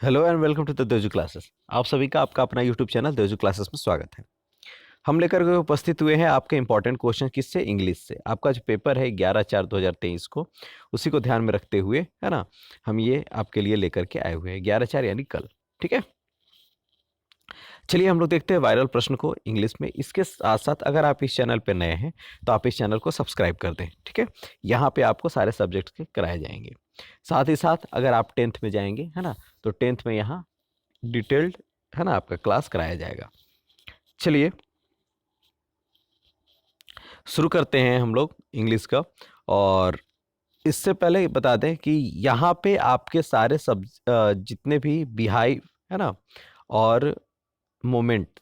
Hello and welcome to the Devju classes. आप सभी का आपका अपना यूट्यूब चैनल देवजू क्लासेस में स्वागत है। हम लेकर के उपस्थित हुए हैं आपके इंपॉर्टेंट क्वेश्चन किससे, इंग्लिश से। आपका जो पेपर है 11/4/2023 को, उसी को ध्यान में रखते हुए, है ना, हम ये आपके लिए लेकर के आए हुए हैं 11/4 यानी कल। ठीक है, चलिए हम लोग देखते हैं वायरल प्रश्न को इंग्लिश में। इसके साथ साथ अगर आप इस चैनल पर नए हैं तो आप इस चैनल को सब्सक्राइब कर दें। ठीक है, यहाँ पे आपको सारे सब्जेक्ट्स के कराए जाएंगे। साथ ही साथ अगर आप 10th में जाएंगे, है ना, तो 10th में यहाँ डिटेल्ड, है ना, आपका क्लास कराया जाएगा। चलिए शुरू करते हैं हम लोग इंग्लिश का। और इससे पहले बता दें कि यहाँ पे आपके सारे सब जितने भी बिहाइव, है ना, और मोमेंट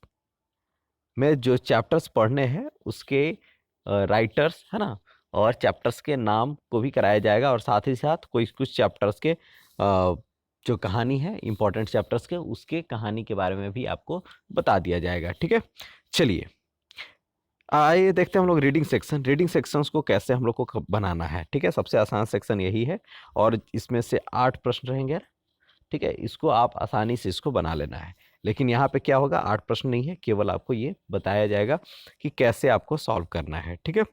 में जो चैप्टर्स पढ़ने हैं उसके राइटर्स, है ना, और चैप्टर्स के नाम को भी कराया जाएगा। और साथ ही साथ कोई कुछ चैप्टर्स के जो कहानी है इंपॉर्टेंट चैप्टर्स के, उसके कहानी के बारे में भी आपको बता दिया जाएगा। ठीक है, चलिए आइए देखते हैं हम लोग रीडिंग सेक्शन। रीडिंग सेक्शंस को कैसे हम लोग को बनाना है। ठीक है, सबसे आसान सेक्शन यही है और इसमें से 8 प्रश्न रहेंगे। ठीक है, इसको आप आसानी से इसको बना लेना है। लेकिन यहाँ पे क्या होगा, 8 प्रश्न नहीं है, केवल आपको ये बताया जाएगा कि कैसे आपको सॉल्व करना है। ठीक है,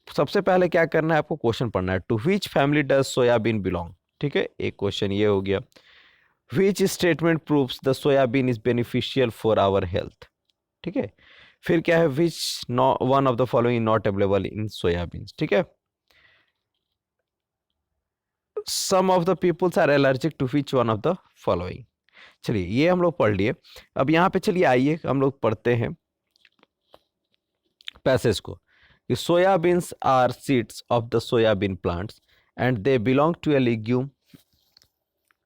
सबसे पहले क्या करना है, आपको क्वेश्चन पढ़ना है। To which family does soybean belong. ठीक है, एक क्वेश्चन ये हो गया। Which statement proves the soybean is beneficial for our health. ठीक है, फिर क्या है, which one of the following not available in soybean. ठीक है, some of the peoples are allergic to which one of the following. चलिए ये हम लोग पढ़ लिए। अब यहाँ पे चलिए आइए हम लोग पढ़ते हैं पैसेज को। Soybeans are seeds of the soybean plants and they belong to a legume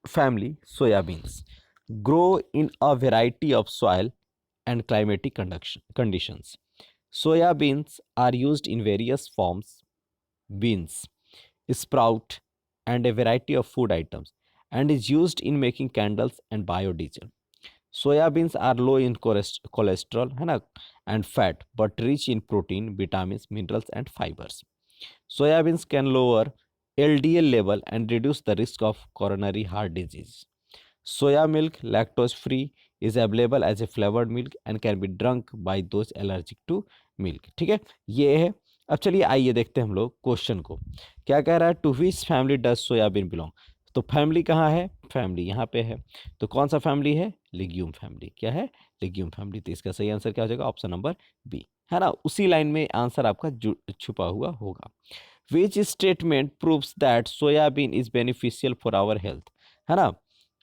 family. Soyabeans grow in a variety of soil and climatic conditions. Soyabeans are used in various forms: beans, sprout, and a variety of food items, and is used in making candles and biodiesel. Soyabeans are low in cholesterol, है ना, and fat, but rich in protein, vitamins, minerals, and fibers. Soyabeans can lower LDL level and reduce the risk of coronary heart disease. Soya milk, lactose free, is available as a flavored milk and can be drunk by those allergic to milk. ठीक है, ये है। अब चलिए आइए देखते हैं हम लोग क्वेश्चन को। क्या कह रहा है, to which family does soybean belong. तो फैमिली कहाँ है, फैमिली यहाँ पे है। तो कौन सा फैमिली है, लिग्यूम फैमिली। क्या है, लिग्यूम फैमिली। तो इसका सही आंसर क्या हो जाएगा, ऑप्शन नंबर बी, है ना। उसी लाइन में आंसर आपका छुपा हुआ होगा। Which statement proves that soybean is beneficial for our health, है ना।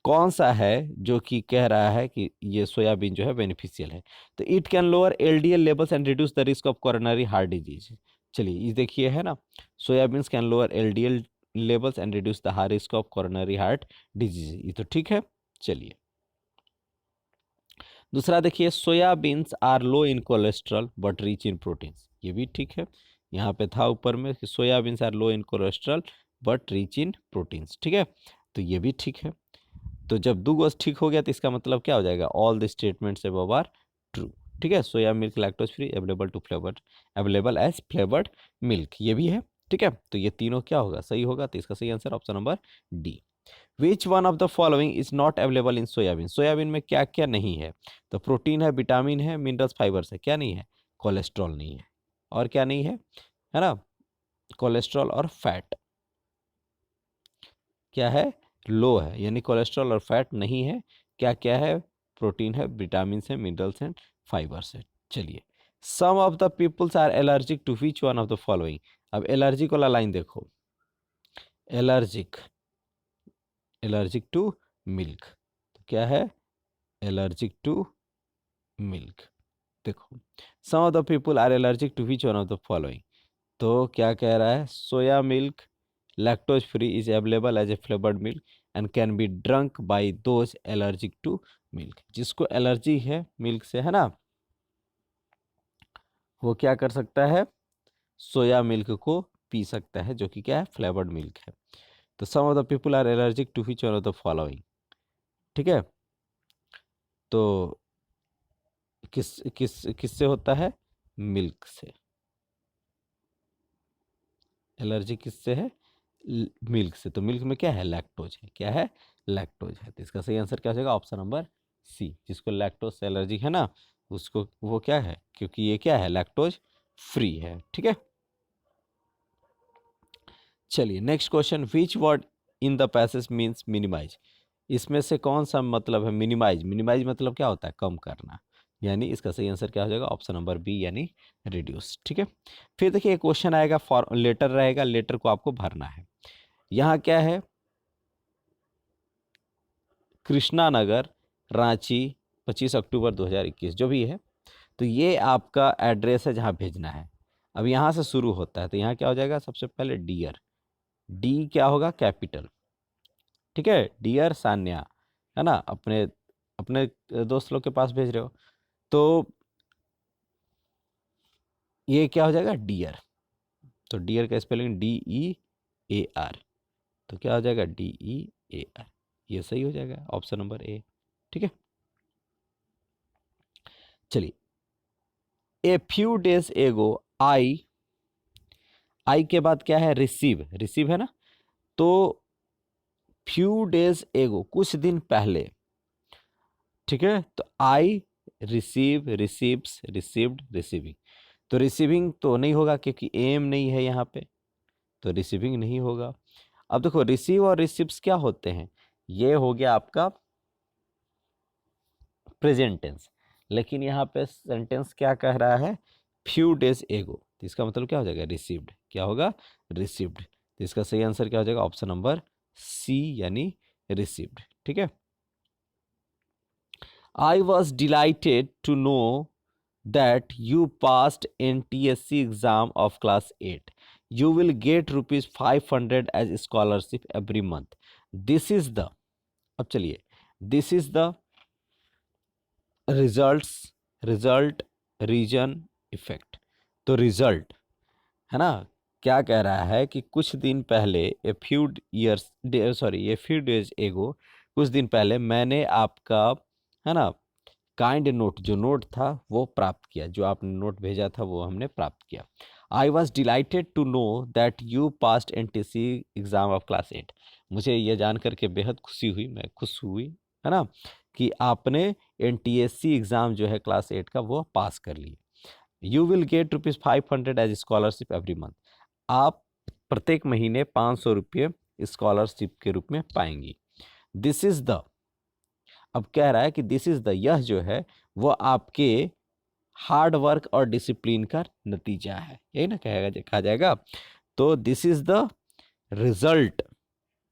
कौन सा है जो कि कह रहा है कि ये सोयाबीन जो है बेनिफिशियल है। तो it can lower LDL levels and reduce the risk of coronary heart disease. चलिए ये देखिए, है ना, soybeans can lower LDL levels and reduce the high risk of coronary heart disease, ये तो ठीक है। चलिए दूसरा देखिए, soybeans are low in cholesterol but rich in proteins, ये भी ठीक है। यहाँ पे था ऊपर में कि soybeans are low in cholesterol but rich in proteins. ठीक है, तो ये भी ठीक है। तो जब दो गोस ठीक हो गया तो इसका मतलब क्या हो जाएगा, all the statements above are true. ठीक है, soya milk lactose free, available two flavoured, available as flavoured milk, ये भी है। ठीक है, तो ये तीनों क्या होगा, सही होगा। तो इसका सही answer option number D. Which one of the following is not available in soybean. Soybean में क्या क्या नहीं है, तो प्रोटीन है, विटामिन है, मिनरल्स, फाइबर्स है। क्या नहीं है, कोलेस्ट्रॉल नहीं है। और क्या नहीं है ना, कोलेस्ट्रॉल और फैट क्या है, लो है, यानी कोलेस्ट्रॉल और फैट नहीं है। क्या क्या है, प्रोटीन है, विटामिन है, मिनरल्स हैं, फाइबर्स है। चलिए, some of the peoples are allergic to which one of the following. अब एलर्जिक वाला लाइन देखो, एलर्जिक, एलर्जिक टू मिल्क, तो क्या है, एलर्जिक टू मिल्क। देखो, some of the people are allergic to which one of the following. तो क्या कह रहा है, soya milk lactose free is available as a flavoured milk and can be drunk by those allergic to milk. जिसको allergy है milk से, है ना, वो क्या कर सकता है, सोया मिल्क को पी सकता है, जो कि क्या है, फ्लेवर्ड मिल्क है। तो some of the people are allergic to which one of the following. ठीक है, तो किस किस किससे होता है, मिल्क से। एलर्जी किससे है, मिल्क से, तो मिल्क में क्या है, लैक्टोज है, क्या है, लैक्टोज है। तो इसका सही आंसर क्या हो जाएगा, ऑप्शन नंबर सी। जिसको लैक्टोज से एलर्जी है ना, उसको वो क्या है, क्योंकि ये क्या है, लैक्टोज फ्री है, ठीक है। चलिए next question, which word in the passage means minimise. इसमें से कौन सा मतलब है मिनिमाइज, मिनिमाइज मतलब क्या होता है, कम करना, यानी इसका सही आंसर क्या हो जाएगा, ऑप्शन नंबर बी यानी रिड्यूस, ठीक है। फिर देखिए क्वेश्चन आएगा, फॉर लेटर रहेगा, लेटर को आपको भरना है। यहाँ क्या है, कृष्णा नगर, रांची, 25 अक्टूबर 2021, जो भी है। तो ये आपका एड्रेस है जहाँ भेजना है। अब यहाँ से शुरू होता है, तो यहाँ क्या हो जाएगा, सबसे पहले डियर, डी क्या होगा, कैपिटल, ठीक है, डियर सान्या, है ना, अपने अपने दोस्त लोग के पास भेज रहे हो, तो ये क्या हो जाएगा, डियर। तो डियर का स्पेलिंग DEAR, तो क्या हो जाएगा, DEAR, ये सही हो जाएगा, ऑप्शन नंबर ए, ठीक है। चलिए, ए फ्यू डेज एगो, आई के बाद क्या है, रिसीव, रिसीव है ना, तो फ्यू डेज एगो, कुछ दिन पहले, ठीक है। तो I receive, receives, received, receiving, तो रिसीविंग तो नहीं होगा क्योंकि एम नहीं है यहाँ पे, तो रिसीविंग नहीं होगा। अब देखो रिसीव और रिसीव्स क्या होते हैं, ये हो गया आपका प्रेजेंट टेंस, लेकिन यहाँ पे सेंटेंस क्या कह रहा है, फ्यू डेज एगो, तो इसका मतलब क्या हो जाएगा, रिसीव्ड, क्या होगा, रिसीव्ड। तो इसका सही आंसर क्या हो जाएगा, ऑप्शन नंबर सी यानी रिसीव्ड, ठीक है। I was delighted to know that you passed NTSC exam of class 8. You will get rupees 500 as scholarship every month. This is the, अब चलिए, this is the results, result, region, effect. तो result है ना, क्या कह रहा है कि कुछ दिन पहले, a few years, sorry a few days एगो, कुछ दिन पहले मैंने आपका, है ना, काइंड नोट, जो नोट था वो प्राप्त किया, जो आपने नोट भेजा था वो हमने प्राप्त किया। I was delighted to know that you passed NTSC exam of class 8। मुझे यह जान करके बेहद खुशी हुई, मैं खुश हुई, है ना, कि आपने NTSC एग्जाम जो है क्लास 8 का वो पास कर लिए। You will get rupees 500 as scholarship every month. आप प्रत्येक महीने 500 रुपये स्कॉलरशिप के रूप में पाएंगी। दिस इज द, अब कह रहा है कि दिस इज द, यह जो है वो आपके हार्ड वर्क और डिसिप्लिन का नतीजा है, यही ना कहेगा, कहा जाएगा। तो this is the result,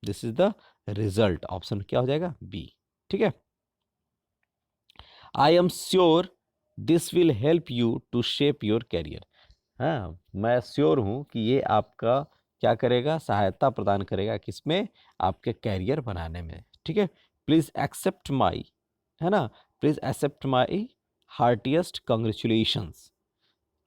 this is the result, option क्या हो जाएगा, बी, ठीक है। I am sure this will help you to shape your career. हाँ, मैं श्योर हूँ कि ये आपका क्या करेगा, सहायता प्रदान करेगा, किसमें, आपके कैरियर बनाने में, ठीक है। प्लीज एक्सेप्ट माई, है ना, please accept my heartiest congratulations.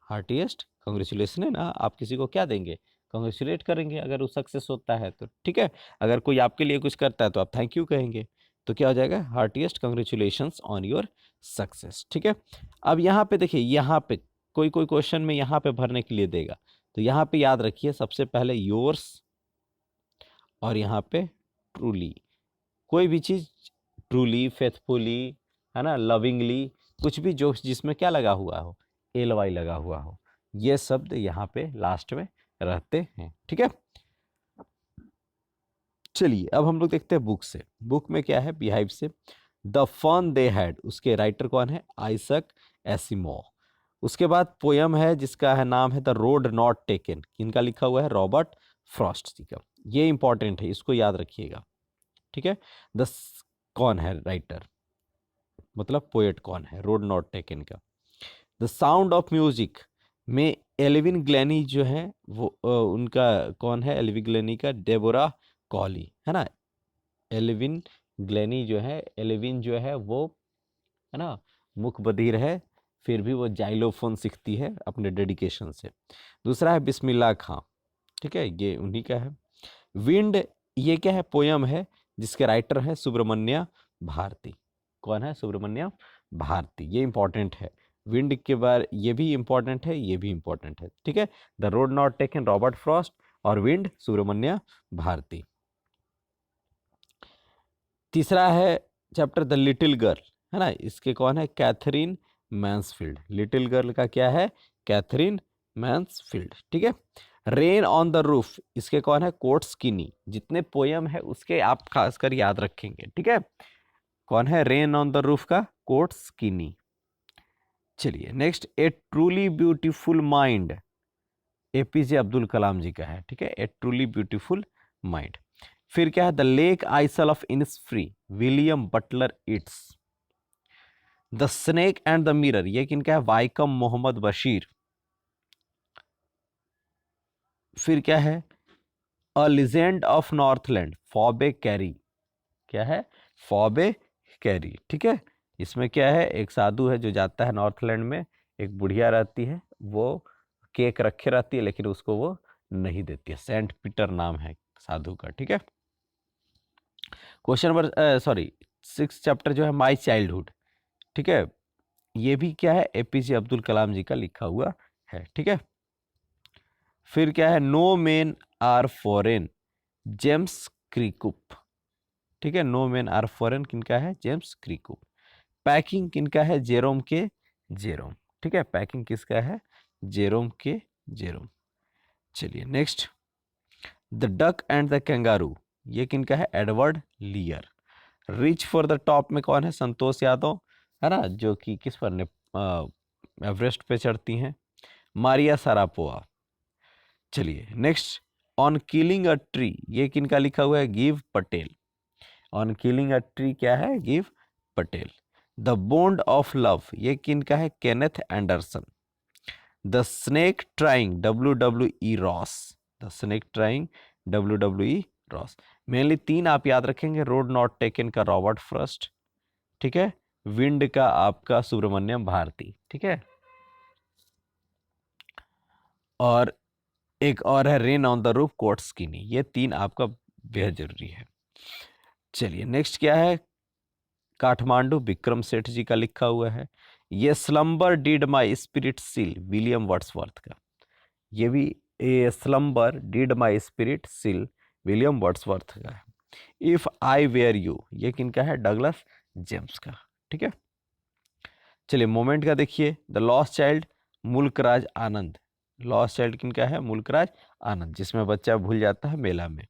Heartiest congratulation है ना, आप किसी को क्या देंगे, कॉन्ग्रेचुलेट करेंगे अगर वो सक्सेस होता है तो, ठीक है। अगर कोई आपके लिए कुछ करता है तो आप थैंक यू कहेंगे, तो क्या हो जाएगा, heartiest congratulations on your success, ठीक है। अब यहाँ पे देखिए, यहाँ पे कोई कोई क्वेश्चन में यहाँ पे भरने के लिए देगा, तो यहाँ पे याद रखिए सबसे पहले योर्स और यहाँ पे ट्रूली, कोई भी चीज़ ट्रूली, फेथफुली, है ना, लविंगली, कुछ भी जो जिसमें क्या लगा हुआ हो, LY लगा हुआ हो, ये शब्द यहाँ पे लास्ट में रहते हैं, ठीक है। चलिए अब हम लोग देखते हैं बुक से, बुक में क्या है, बिहाइव से, द फन दे हैड, उसके राइटर कौन है, आइजैक एसिमोव। उसके बाद पोयम है जिसका है नाम है द रोड नॉट टेकन, किनका लिखा हुआ है, रॉबर्ट फ्रॉस्ट जी का, ये इंपॉर्टेंट है, इसको याद रखिएगा, ठीक है। द कौन है राइटर, मतलब पोएट कौन है, रोड नॉट टेकन का। द साउंड ऑफ म्यूजिक में एल्विन ग्लेनी जो है वो उनका कौन है, एल्विन ग्लेनी का डेबोरा कॉली, है ना। एल्विन ग्लेनी जो है, एल्विन जो है वो, है ना, मुख बधिर है, फिर भी वो जाइलोफोन सीखती है अपने डेडिकेशन से। दूसरा है बिस्मिल्लाह खां, ठीक है, ये उन्हीं का है। विंड, ये क्या है, पोयम है जिसके राइटर हैं सुब्रमण्य भारती, कौन है, सुब्रमण्य भारती, ये इंपॉर्टेंट है। विंड के बारे, ये भी इंपॉर्टेंट है, ये भी इंपॉर्टेंट है, ठीक है। The road not taken, Robert Frost, और विंड सुब्रमण्य भारती। तीसरा है चैप्टर द लिटिल गर्ल, है ना, इसके कौन है, कैथरीन मैन्सफील्ड। लिटिल गर्ल का क्या है, कैथरीन मैन्सफील्ड, ठीक है। रेन ऑन द रूफ, इसके कौन है, कोर्ट स्किनी। जितने पोयम है उसके आप खासकर याद रखेंगे, ठीक है। कौन है रेन ऑन द रूफ का, कोर्ट स्किनी। चलिए next, a truly beautiful mind, APJ Abdul Kalam ji का है, ठीक है, ए ट्रूली ब्यूटीफुल माइंड। फिर क्या है, the lake isle of Innisfree, William Butler it's. The snake and the mirror, ये किनका है, वाइकम मोहम्मद बशीर। फिर क्या है, अ लीजेंड ऑफ नॉर्थलैंड, फॉबे कैरी, क्या है, फॉबे कैरी, ठीक है। इसमें क्या है, एक साधु है जो जाता है नॉर्थलैंड में, एक बुढ़िया रहती है, वो केक रखे रहती है लेकिन उसको वो नहीं देती है, सेंट पीटर नाम है साधु का, ठीक है। क्वेश्चन नंबर सॉरी 6 चैप्टर जो है माय चाइल्डहुड, ठीक है, ये भी क्या है, एपीजे अब्दुल कलाम जी का लिखा हुआ है, ठीक है। फिर क्या है, no men are foreign, James Kirkup, ठीक है, नो मेन आर फॉरेन किनका है, जेम्स क्रिकुप। पैकिंग किनका है, जेरोम के जेरोम, ठीक है, पैकिंग किसका है, जेरोम के जेरोम। चलिए next, the duck and the kangaroo, ये किनका है, Edward लियर। Rich for the top में कौन है, संतोष यादव, है ना, जो कि किस पर एवरेस्ट पे चढ़ती हैं, मारिया सारापोवा। चलिए next, on killing a tree, ये किनका लिखा हुआ है, give Patel. On killing a tree क्या है, give Patel. The bond of love, ये किनका है, Kenneth Anderson. The snake trying, W W E Ross, the snake trying, W W E Ross. Mainly 3 आप याद रखेंगे, रोड नॉट टेकन का रॉबर्ट फ्रॉस्ट, ठीक है, विंड का आपका सुब्रमण्यम भारती, ठीक है, और एक और है rain on the roof, court skinny. ये 3 आपका बेहद जरूरी है। चलिए नेक्स्ट क्या है, काठमांडू, विक्रम सेठ जी का लिखा हुआ है। ये slumber did my spirit seal, William Wordsworth का। ये भी a slumber did my spirit seal, William Wordsworth का है। इफ आई वेयर यू, ये किनका है, डगलस जेम्स का, ठीक है। चलिए मोमेंट का देखिए, the lost child, Mulk Raj Anand. Lost child किनका है, मुल्कराज आनंद, जिसमें बच्चा भूल जाता है मेला में।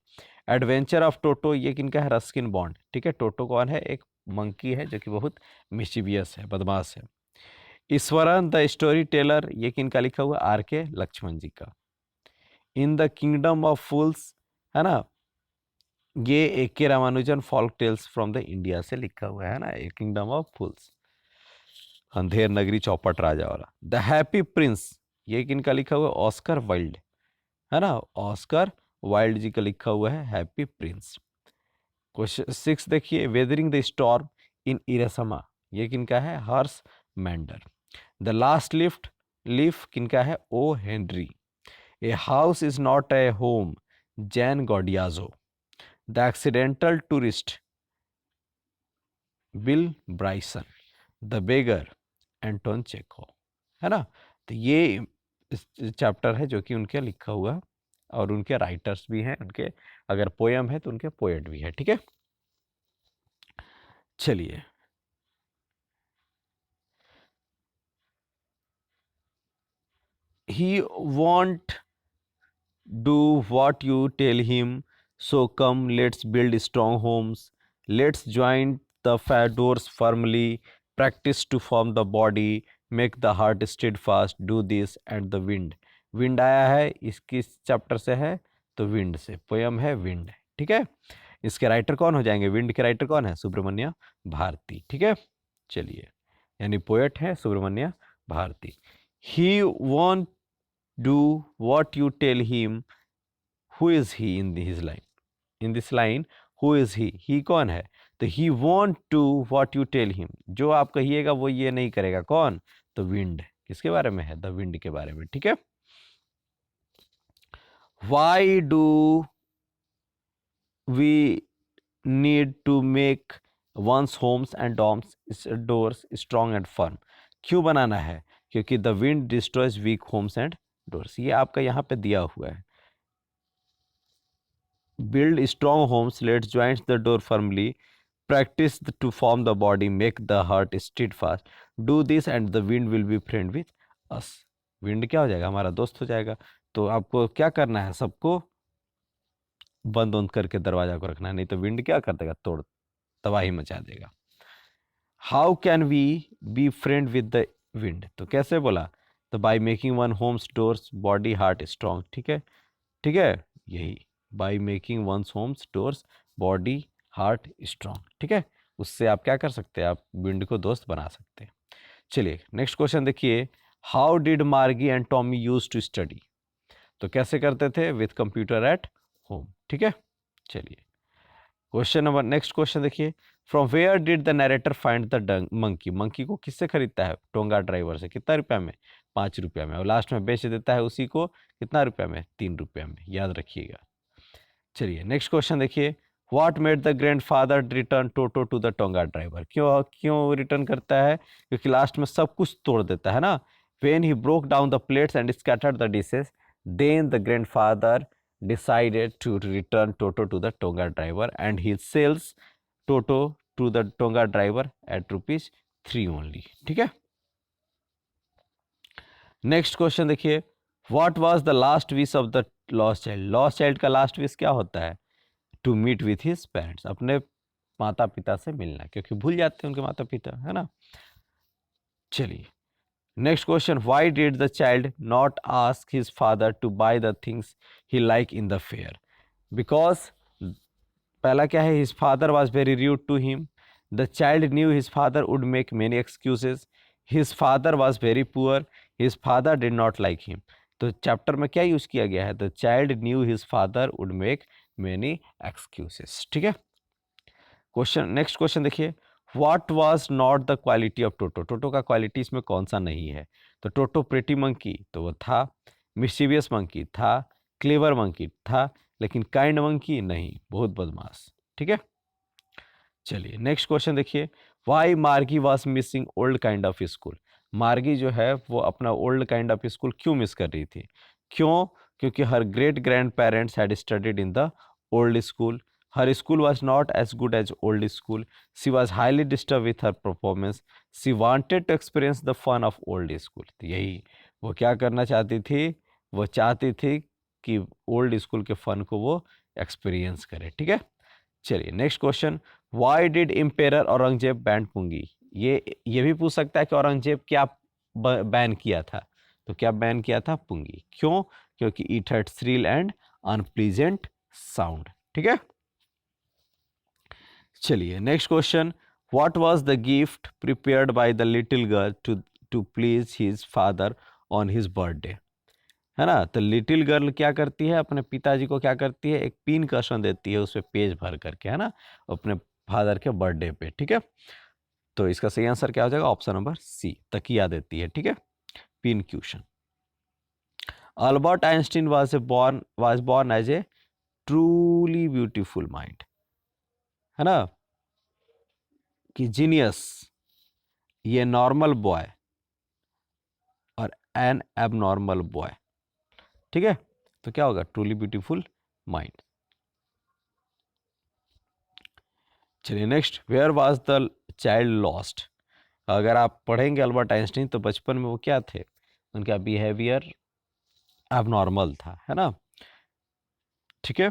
एडवेंचर ऑफ टोटो, ये किनका है, रस्किन बॉन्ड, ठीक है। टोटो कौन है, एक मंकी है जो कि बहुत मिशीवियस है, बदमाश है। ईश्वरन द स्टोरी टेलर, ये किनका लिखा हुआ, आर के लक्ष्मण जी का। In the kingdom of fools, है ना, ये A K Ramanujan folk tales from the India से लिखा हुआ है ना, ए किंगडम ऑफ फूल्स, अंधेर नगरी चौपट राजा वाला। द हैप्पी प्रिंस, ये किनका लिखा हुआ है, ऑस्कर वाइल्ड, है ना, ऑस्कर वाइल्ड जी का लिखा हुआ है हैप्पी प्रिंस। क्वेश्चन 6 देखिए, weathering the storm in Ersama, ये किनका है, Harsh Mander. The last lift leaf किनका है, O Henry. A house is not a home, Jan Godiajo. The accidental tourist, Bill Bryson. The beggar, Anton Chekhov, है ना। तो ये चैप्टर है जो कि उनके लिखा हुआ, और उनके राइटर्स भी हैं, उनके अगर पोयम है तो उनके पोएट भी है, ठीक है। चलिए he want do what you tell him, so come let's build strong homes, let's join the doors firmly, practice to form the body, make the heart steadfast, do this and the wind। Wind आया है, इसकी chapter से है, तो wind से poem है wind, ठीक है। इसके राइटर कौन हो जाएंगे, विंड के राइटर कौन है, सुब्रमण्य भारती, ठीक है। चलिए, यानी पोएट है Subramania Bharati. He want do what you tell him, who is he in his line, in this line, who is he कौन है, तो he won't do what you tell him, जो आप कहिएगा वो ये नहीं करेगा, कौन, तो विंड, किसके बारे में है, द विंड के बारे में, ठीक है। why do we need to make one's homes and doors strong and firm, क्यों बनाना है, क्योंकि the wind destroys weak homes and doors, ये आपका यहाँ पे दिया हुआ है। build strong homes, let joints the door firmly, practice to form the body, make the heart steadfast, do this and the wind will be friend with us. Wind क्या हो जाएगा, हमारा दोस्त हो जाएगा। तो आपको क्या करना है, सबको बंद बंद करके दरवाजा को रखना है, नहीं तो विंड क्या कर देगा, तोड़ तबाही मचा देगा। How can we be friend with the wind, तो कैसे बोला, तो by making one homes doors body heart strong, ठीक है, ठीक है, यही by making one's homes doors body heart strong, ठीक है, उससे आप क्या कर सकते हैं, आप विंड को दोस्त बना सकते हैं। चलिए नेक्स्ट क्वेश्चन देखिए, how did Margie and Tommy use to study, तो कैसे करते थे, विथ कंप्यूटर एट होम, ठीक है। चलिए क्वेश्चन नंबर, नेक्स्ट क्वेश्चन देखिए, from where did the narrator find the monkey, monkey को किससे खरीदता है, टोंगा ड्राइवर से, कितना रुपया में, 5 रुपया में, और लास्ट में बेच देता है उसी को कितना रुपया में, 3 रुपया में, याद रखिएगा। चलिए नेक्स्ट क्वेश्चन देखिए, what made the grandfather return Toto to the tonga driver, क्यों क्यों रिटर्न करता है, क्योंकि लास्ट में सब कुछ तोड़ देता है ना। When he broke down the plates and scattered the dishes, then the grandfather decided to return Toto to the Tonga driver and he sells Toto to the Tonga driver at ₹3 only, ठीक है। Next question देखिए, what was the last wish of the lost child, lost child का last wish क्या होता है, to meet with his parents, अपने माता पिता से मिलना, क्योंकि भूल जाते हैं उनके माता पिता, है ना। चलिए next question, why did the child not ask his father to buy the things he like in the fair, because पहला क्या है, his father was very rude to him, the child knew his father would make many excuses, his father was very poor, his father did not like him. तो chapter में क्या use किया गया है, the child knew his father would make many excuses, ठीक है। Question, next question देखिए, what was not the quality of Toto, Toto का क्वालिटी इसमें कौन सा नहीं है, तो टोटो प्रेटी मंकी तो वो था, मिस्चीवियस मंकी था, क्लेवर मंकी था, लेकिन काइंड मंकी नहीं, बहुत बदमाश, ठीक है। चलिए नेक्स्ट क्वेश्चन देखिए, why Margie was missing old kind of school, Margie जो है वो अपना ओल्ड काइंड ऑफ स्कूल क्यों मिस कर रही थी, क्यों, क्योंकि her great grandparents had studied in the old school, her school was not as good as old school, she was highly disturb with her performance, she wanted to experience the fun of old school, तो यही वो क्या करना चाहती थी, वो चाहती थी कि ओल्ड स्कूल के फन को वो एक्सपीरियंस करे, ठीक है। चलिए next question, why did emperor Aurangzeb ban pungi, ये भी पूछ सकता है कि औरंगजेब क्या बैन किया था, तो क्या बैन किया था, पुंगी, क्यों, क्योंकि it had shrill and unpleasant sound, ठीक है। चलिए next question, what was the gift prepared by the little girl to please his father on his birthday, है ना। तो लिटिल गर्ल क्या करती है, अपने पिताजी को क्या करती है, एक पिन कशन देती है, उस पर पेज भर करके, है ना, अपने फादर के बर्थडे पे, ठीक है। तो इसका सही आंसर क्या हो जाएगा, ऑप्शन नंबर सी, तकिया देती है, ठीक है, pin cushion. Albert Einstein was born as a truly beautiful mind, है ना, कि जीनियस, ये नॉर्मल बॉय और एन एबनॉर्मल बॉय, ठीक है, तो क्या होगा, ट्रूली ब्यूटीफुल माइंड। चलिए next, where was the child lost, अगर आप पढ़ेंगे अल्बर्ट आइंस्टीन तो बचपन में वो क्या थे, उनका बिहेवियर एबनॉर्मल था, है ना, ठीक है।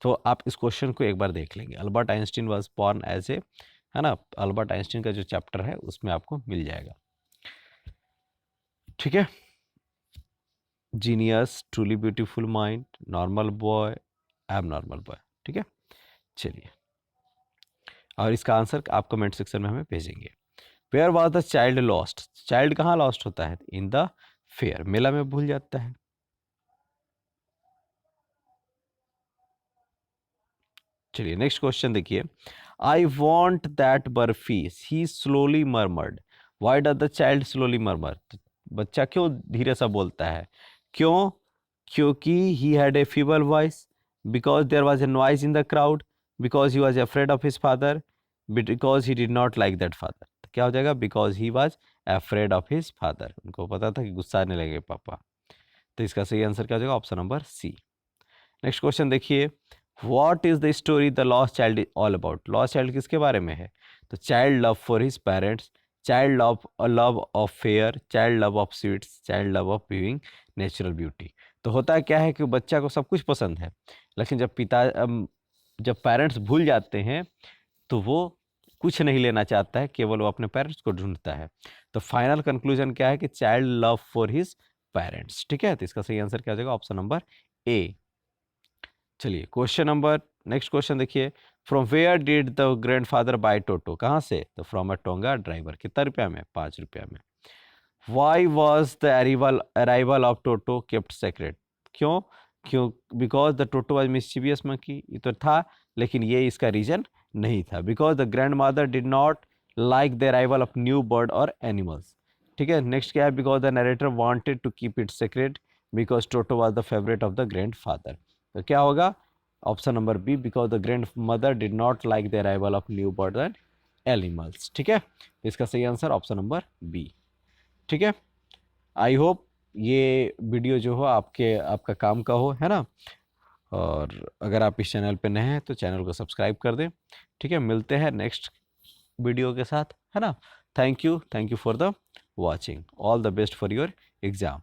तो आप इस क्वेश्चन को एक बार देख लेंगे, Albert Einstein was born as a, है ना, अल्बर्ट आइंस्टीन का जो चैप्टर है उसमें आपको मिल जाएगा, ठीक है। Genius, truly beautiful mind, normal boy, abnormal boy, ठीक है। चलिए और इसका आंसर आप कमेंट सेक्शन में हमें भेजेंगे। Where was the child lost, child कहाँ लॉस्ट होता है, इन द फेयर, मेला में भूल जाता है। चलिए नेक्स्ट क्वेश्चन देखिए, I want that barfi he slowly murmured, why does the child slowly murmur, बच्चा क्यों धीरे सा बोलता है, क्यों, क्योंकि he had a feeble voice, because there was a noise in the crowd, because he was afraid of his father, because he did not like that father, क्या हो जाएगा, because he was afraid of his father, उनको पता था कि गुस्सा आने लगे पापा, तो इसका सही आंसर क्या हो जाएगा, option number C. Next question देखिए, what is the story the lost child is all about. Lost child किसके बारे में है? तो child love for his parents, child love of fair, child love of sweets, child love of viewing natural beauty. तो होता क्या है कि बच्चा को सब कुछ पसंद है, लेकिन जब पेरेंट्स भूल जाते हैं तो वो कुछ नहीं लेना चाहता है, केवल वो अपने पेरेंट्स को ढूंढता है। तो फाइनल कंक्लूजन क्या है कि child love for his parents. ठीक है, तो इसका सही आंसर क्या हो जाएगा? Option number A. चलिए क्वेश्चन नंबर, नेक्स्ट क्वेश्चन देखिए, from where did the grandfather buy Toto. कहाँ से? तो फ्रॉम अ टोंगा ड्राइवर। कितना रुपया में? 5 रुपया में। Why was the arrival of Toto kept secret. क्यों? क्यों? Because the Toto was mischievous monkey. ये तो था, लेकिन ये इसका रीजन नहीं था। Because the grandmother did not like the arrival of new bird और एनिमल्स। ठीक है, नेक्स्ट क्या है? Because the narrator wanted to keep it secret because Toto was the favourite of the grandfather. तो क्या होगा? Option number B, because the grandmother did not like the arrival of new bird and animals. ठीक है, इसका सही answer option number B. ठीक है, I hope ये वीडियो जो हो आपका काम का हो, है ना। और अगर आप इस चैनल पे नए हैं तो चैनल को सब्सक्राइब कर दें। ठीक है, मिलते हैं नेक्स्ट वीडियो के साथ, है ना। Thank you for the watching. All the best for your exam.